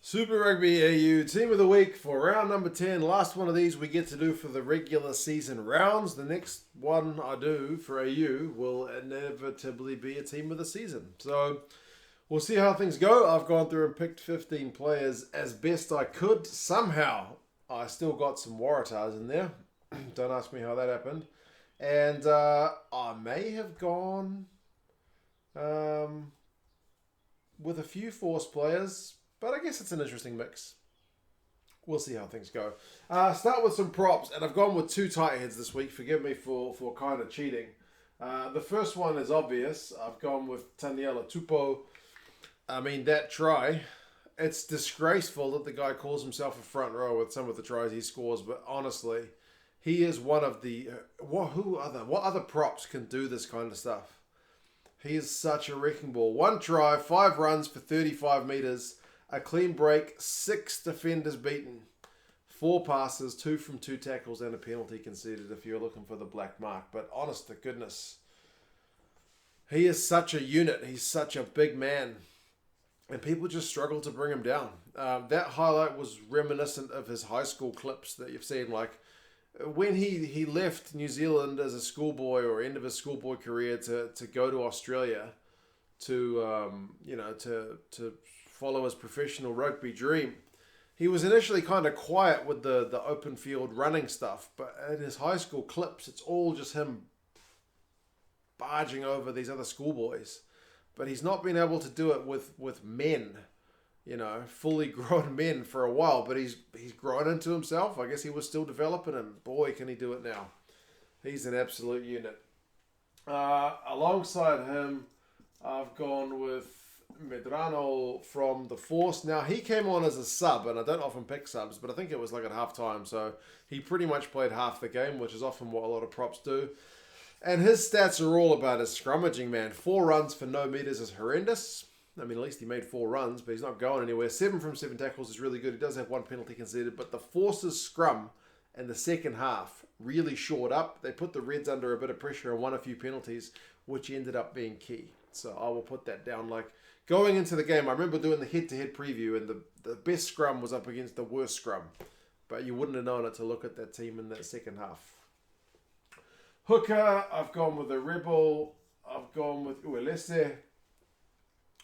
Super Rugby AU Team of the Week for round number 10. Last one of these we get to do for the regular season rounds. The next one I do for AU will inevitably be a Team of the Season. So we'll see how things go. I've gone through and picked 15 players as best I could. Somehow I still got some Waratahs in there. Don't ask me how that happened. And I may have gone with a few Force players. But I guess it's an interesting mix. We'll see how things go. Start with some props, and I've gone with two tight heads this week. Forgive me for kind of cheating. The first one is obvious. I've gone with Taniela Tupou. I mean, that try, it's disgraceful that the guy calls himself a front row with some of the tries he scores, but honestly, he is one of the... What other props can do this kind of stuff? He is such a wrecking ball. 1 try, 5 runs for 35 metres. A clean break, 6 defenders beaten, 4 passes, 2 from 2 tackles, and a penalty conceded if you're looking for the black mark. But honest to goodness, he is such a unit. He's such a big man. And people just struggle to bring him down. That highlight was reminiscent of his high school clips that you've seen. Like when he left New Zealand as a schoolboy or end of his schoolboy career to go to Australia to follow his professional rugby dream. He was initially kind of quiet with the open field running stuff, but in his high school clips, it's all just him barging over these other schoolboys. But he's not been able to do it with men, fully grown men for a while, but he's grown into himself. I guess he was still developing, and boy, can he do it now. He's an absolute unit. Alongside him, I've gone with Medrano from the Force. Now, he came on as a sub, and I don't often pick subs, but I think it was like at halftime, so he pretty much played half the game, which is often what a lot of props do. And his stats are all about his scrummaging, man. 4 runs for no meters is horrendous. I mean, at least he made 4 runs, but he's not going anywhere. 7 from 7 tackles is really good. He does have 1 penalty conceded, but the Force's scrum in the second half really shored up. They put the Reds under a bit of pressure and won a few penalties, which ended up being key. So I will put that down. Like, going into the game, I remember doing the head-to-head preview, and the best scrum was up against the worst scrum. But you wouldn't have known it to look at that team in that second half. Hooker, I've gone with a Rebel. I've gone with Uelese.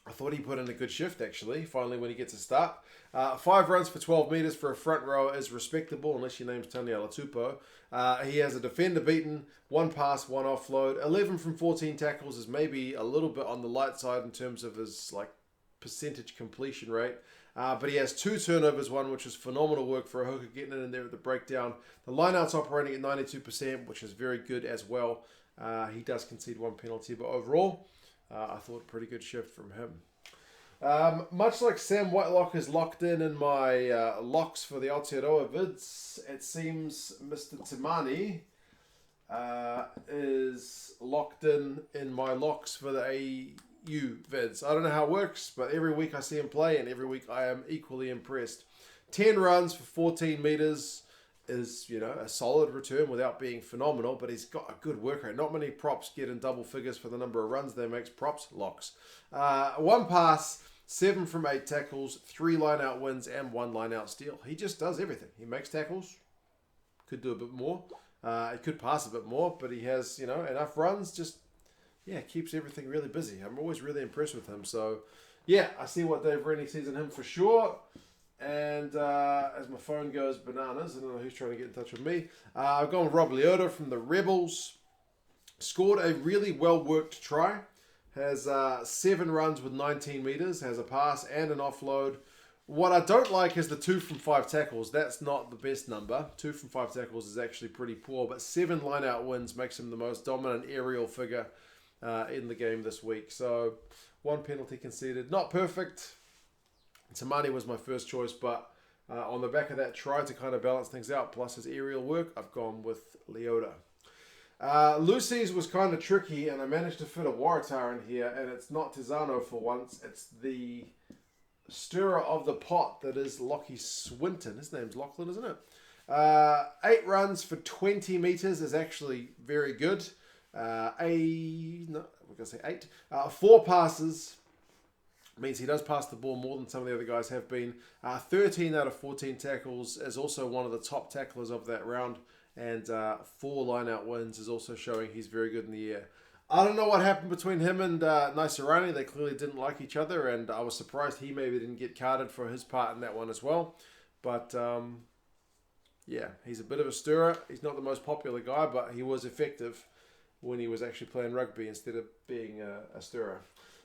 I thought he put in a good shift, actually, finally, when he gets a start. 5 runs for 12 metres for a front row is respectable, unless your name's Taniela Tupou. He has a defender beaten, 1 pass, 1 offload. 11 from 14 tackles is maybe a little bit on the light side in terms of his percentage completion rate. But he has 2 turnovers, one which is phenomenal work for a hooker, getting in there at the breakdown. The lineout's operating at 92%, which is very good as well. He does concede 1 penalty, but overall, I thought a pretty good shift from him. Much like Sam Whitelock is locked in my locks for the Aotearoa vids, it seems Mr. Timani is locked in my locks for the AU vids. I don't know how it works, but every week I see him play, and every week I am equally impressed. 10 runs for 14 metres is, a solid return without being phenomenal, but he's got a good work rate. Not many props get in double figures for the number of runs they make. Props locks. 1 pass, 7 from 8 tackles, 3 line-out wins, and 1 line-out steal. He just does everything. He makes tackles. Could do a bit more. He could pass a bit more, but he has, enough runs. Just, keeps everything really busy. I'm always really impressed with him. So, I see what Dave Rennie sees in him for sure. And as my phone goes bananas, I don't know who's trying to get in touch with me. I've gone with Rob Leota from the Rebels. Scored a really well-worked try. Has 7 runs with 19 metres. Has a pass and an offload. What I don't like is the 2 from 5 tackles. That's not the best number. 2 from 5 tackles is actually pretty poor. But 7 line-out wins makes him the most dominant aerial figure in the game this week. So 1 penalty conceded. Not perfect. Tamani was my first choice, but on the back of that, tried to kind of balance things out, plus his aerial work, I've gone with Leota. Lucy's was kind of tricky, and I managed to fit a Waratah in here, and it's not Tizano for once. It's the stirrer of the pot that is Lockie Swinton. His name's Lachlan, isn't it? 8 runs for 20 metres is actually very good. We're going to say 8. 4 passes, Means he does pass the ball more than some of the other guys have been. 13 out of 14 tackles is also one of the top tacklers of that round. And 4 line-out wins is also showing he's very good in the air. I don't know what happened between him and Naisarani. They clearly didn't like each other, and I was surprised he maybe didn't get carded for his part in that one as well. But, yeah, he's a bit of a stirrer. He's not the most popular guy, but he was effective when he was actually playing rugby instead of being a stirrer.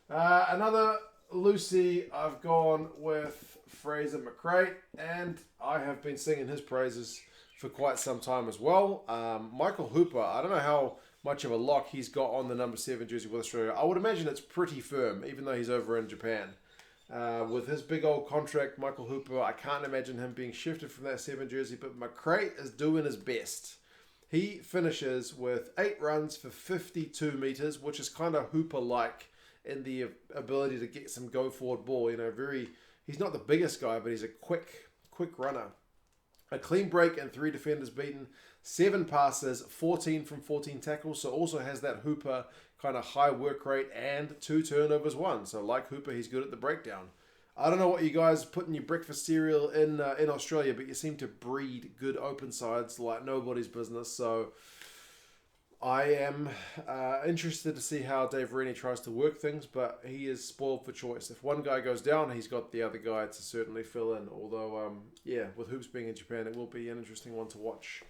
Another Lucy, I've gone with Fraser McRae, and I have been singing his praises for quite some time as well. Michael Hooper, I don't know how much of a lock he's got on the number 7 jersey with Australia. I would imagine it's pretty firm, even though he's over in Japan. With his big old contract, Michael Hooper, I can't imagine him being shifted from that 7 jersey, but McRae is doing his best. He finishes with 8 runs for 52 metres, which is kind of Hooper-like in the ability to get some go-forward ball. You know, he's not the biggest guy, but he's a quick runner. A clean break and 3 defenders beaten, 7 passes, 14 from 14 tackles. So also has that Hooper kind of high work rate and 2 turnovers won. So like Hooper, he's good at the breakdown. I don't know what you guys put in your breakfast cereal in Australia, but you seem to breed good open sides like nobody's business. So I am interested to see how Dave Rennie tries to work things, but he is spoiled for choice. If one guy goes down, he's got the other guy to certainly fill in. Although, yeah, with Hoops being in Japan, it will be an interesting one to watch.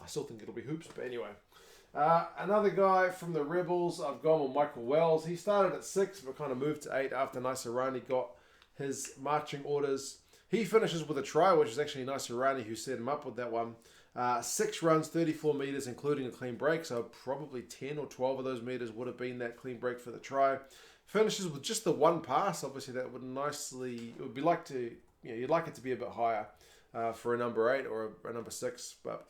I still think it'll be Hoops, but anyway. Another guy from the Rebels, I've gone with Michael Wells. He started at 6, but kind of moved to 8 after Naisarani got his marching orders. He finishes with a try, which is actually Naisarani who set him up with that one. 6 runs, 34 metres, including a clean break. So probably 10 or 12 of those metres would have been that clean break for the try. Finishes with just the 1 pass. Obviously, that would nicely, it would be like to, you know, you'd like it to be a bit higher for a number 8 or a number 6, but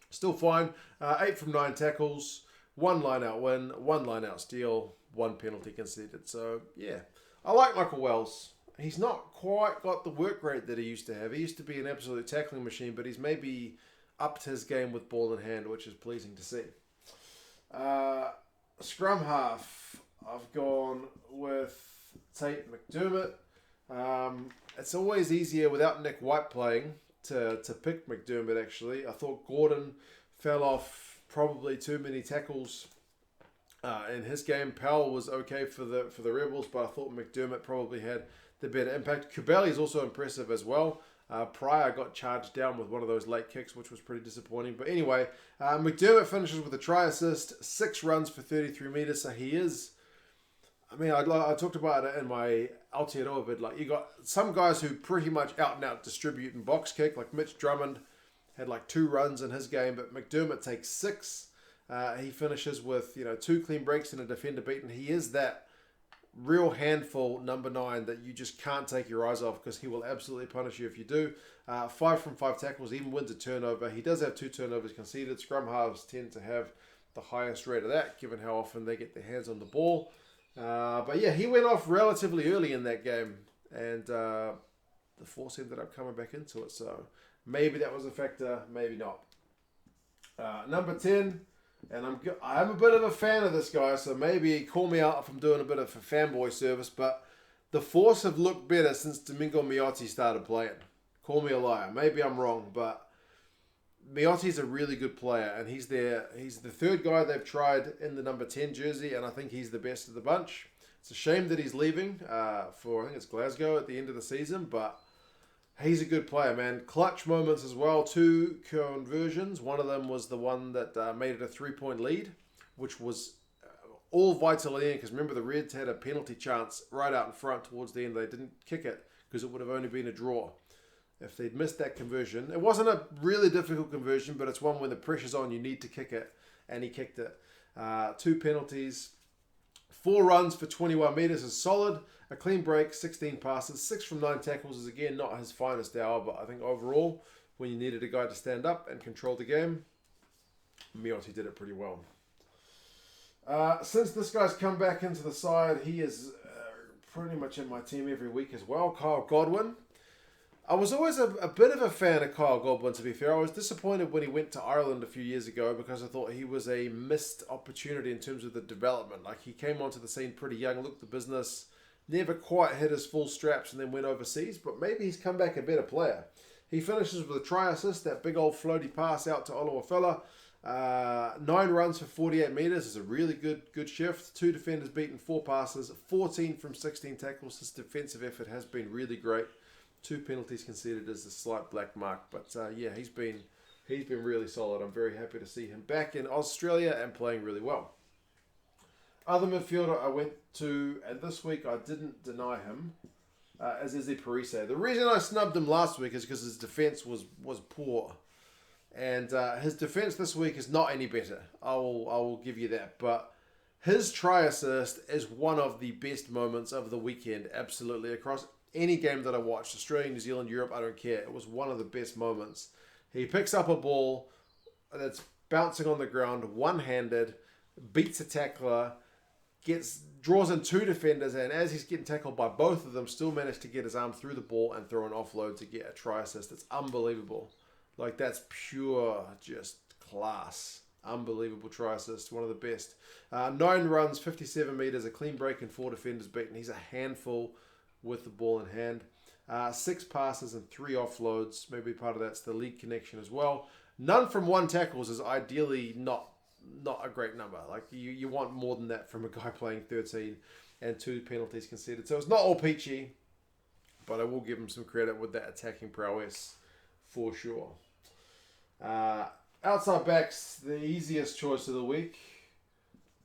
still fine. 8 from 9 tackles, 1 line-out win, 1 line-out steal, 1 penalty conceded. So, yeah, I like Michael Wells. He's not quite got the work rate that he used to have. He used to be an absolute tackling machine, but he's maybe upped his game with ball in hand, which is pleasing to see. Scrum half, I've gone with Tate Mcdermott. It's always easier without Nick White playing to pick McDermott, actually. I thought Gordon fell off probably too many tackles in his game. Powell was okay for the Rebels, but I thought McDermott probably had the better impact. Kubeli is also impressive as well. Pryor got charged down with one of those late kicks, which was pretty disappointing. But anyway, McDermott finishes with a try assist, 6 runs for 33 metres. So he is, I mean, I talked about it in my Aotearoa vid. Like, you got some guys who pretty much out and out distribute and box kick. Like Mitch Drummond had like 2 runs in his game, but McDermott takes 6. He finishes with, 2 clean breaks and a defender beaten. He is that real handful number 9 that you just can't take your eyes off, because he will absolutely punish you if you do. 5 from 5 tackles, even wins a turnover. He does have 2 turnovers conceded. Scrum halves tend to have the highest rate of that, given how often they get their hands on the ball. But yeah, he went off relatively early in that game, and the force ended up coming back into it. So maybe that was a factor, maybe not. Number 10. And I'm a bit of a fan of this guy, so maybe call me out if I'm doing a bit of a fanboy service, but the Force have looked better since Domingo Miotti started playing. Call me a liar. Maybe I'm wrong, but Miotti's a really good player, and he's the 3rd guy they've tried in the number 10 jersey, and I think he's the best of the bunch. It's a shame that he's leaving for, I think it's Glasgow at the end of the season, but he's a good player, man. Clutch moments as well. 2 conversions. One of them was the one that made it a 3-point lead, which was all vital in, because remember the Reds had a penalty chance right out in front towards the end. They didn't kick it because it would have only been a draw if they'd missed that conversion. It wasn't a really difficult conversion, but it's one when the pressure's on, you need to kick it, and he kicked it. 2 penalties. 4 runs for 21 metres is solid. A clean break, 16 passes, 6 from 9 tackles is again not his finest hour, but I think overall, when you needed a guy to stand up and control the game, Miotti did it pretty well. Since this guy's come back into the side, he is pretty much in my team every week as well. Kyle Godwin. I was always a bit of a fan of Kyle Godwin, to be fair. I was disappointed when he went to Ireland a few years ago, because I thought he was a missed opportunity in terms of the development. Like, he came onto the scene pretty young, looked the business, never quite hit his full straps and then went overseas, but maybe he's come back a better player. He finishes with a try assist, that big old floaty pass out to Olawafela. 9 runs for 48 metres is a really good shift. 2 defenders beaten, 4 passes, 14 from 16 tackles. His defensive effort has been really great. 2 penalties conceded is a slight black mark, but yeah, he's been really solid. I'm very happy to see him back in Australia and playing really well. Other midfielder I went to, and this week I didn't deny him, is Izzy Parise. The reason I snubbed him last week is because his defence was poor. And his defence this week is not any better. I will give you that. But his try assist is one of the best moments of the weekend, absolutely. Across any game that I watched, Australia, New Zealand, Europe, I don't care. It was one of the best moments. He picks up a ball that's bouncing on the ground, one-handed, beats a tackler, draws in 2 defenders, and as he's getting tackled by both of them, still managed to get his arm through the ball and throw an offload to get a try assist. It's unbelievable. Like, that's pure just class. Unbelievable try assist. One of the best. 9 runs, 57 metres, a clean break and 4 defenders beaten. He's a handful with the ball in hand. 6 passes and 3 offloads. Maybe part of that's the league connection as well. None from 1 tackles is ideally not a great number. Like, you want more than that from a guy playing 13 and 2 penalties conceded. So it's not all peachy, but I will give him some credit with that attacking prowess for sure. Outside backs, the easiest choice of the week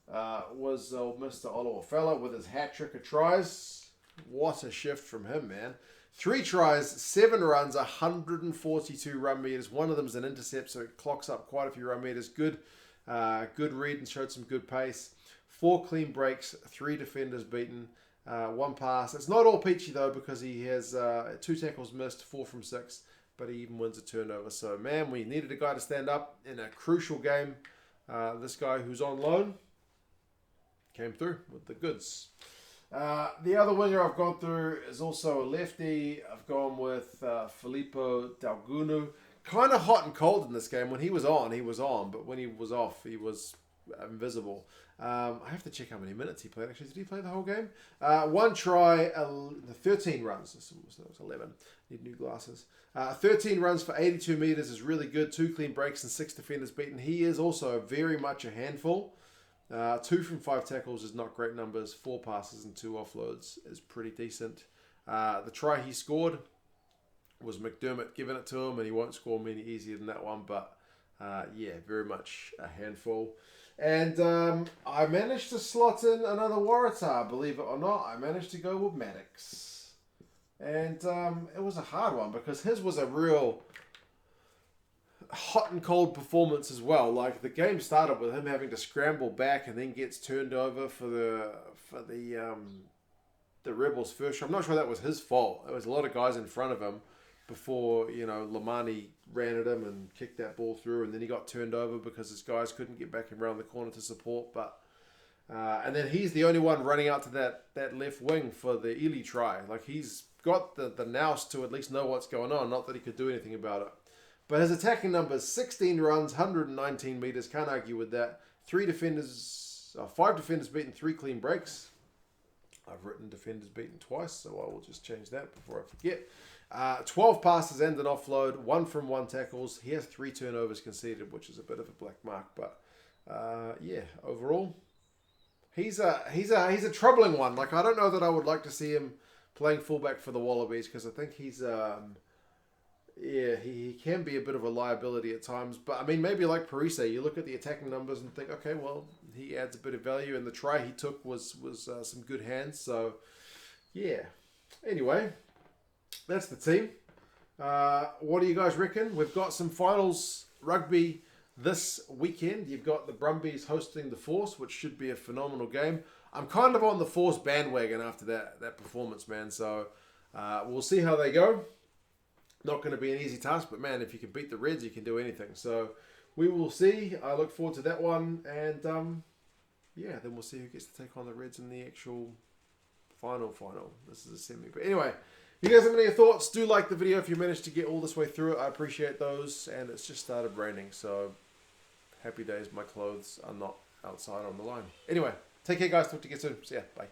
was Mr. Olawafela with his hat-trick of tries. What a shift from him, man. 3 tries, 7 runs, 142 run meters. One of them is an intercept, so it clocks up quite a few run meters. Good read and showed some good pace. 4 clean breaks, 3 defenders beaten, 1 pass. It's not all peachy though, because he has 2 tackles missed, 4 from 6. But he even wins a turnover. So, man, we needed a guy to stand up in a crucial game. This guy who's on loan came through with the goods. The other winger I've gone through is also a lefty. I've gone with Felipe Delgunu. Kind of hot and cold in this game. When he was on, he was on. But when he was off, he was invisible. I have to check how many minutes he played. Actually, did he play the whole game? 1 try, 13 runs. That was 11. Need new glasses. 13 runs for 82 metres is really good. 2 clean breaks and 6 defenders beaten. He is also very much a handful. 2 from 5 tackles is not great numbers. 4 passes and 2 offloads is pretty decent. The try he scored was Mcdermott giving it to him, and he won't score many easier than that one. But yeah, very much a handful. And I managed to slot in another Waratah, believe it or not. I managed to go with Maddox. And it was a hard one because his was a real hot and cold performance as well. Like, the game started with him having to scramble back and then gets turned over for the Rebels first. I'm not sure that was his fault. There was a lot of guys in front of him before, Lamani ran at him and kicked that ball through, and then he got turned over because his guys couldn't get back around the corner to support. But and then he's the only one running out to that left wing for the Ely try. Like, he's got the nous to at least know what's going on, not that he could do anything about it. But his attacking numbers, 16 runs, 119 metres, can't argue with that. 5 defenders beaten, 3 clean breaks. I've written defenders beaten twice, so I will just change that before I forget. 12 passes and an offload, 1 from 1 tackles. He has 3 turnovers conceded, which is a bit of a black mark. But yeah, overall, he's a troubling one. Like, I don't know that I would like to see him playing fullback for the Wallabies, because I think he's he can be a bit of a liability at times. But I mean, maybe like Parise, you look at the attacking numbers and think, okay, well, he adds a bit of value, and the try he took was some good hands. So yeah. Anyway, that's the team. What do you guys reckon? We've got some finals rugby this weekend. You've got the Brumbies hosting the Force, which should be a phenomenal game. I'm kind of on the Force bandwagon after that performance, man. So we'll see how they go. Not going to be an easy task, but man, if you can beat the Reds, you can do anything. So we will see. I look forward to that one. And yeah, then we'll see who gets to take on the Reds in the actual final. This is a semi. But anyway, you guys have any thoughts? Do like the video if you managed to get all this way through it. I appreciate those. And it's just started raining, so happy days. My clothes are not outside on the line. Anyway, take care, guys. Talk to you soon. See ya. Bye.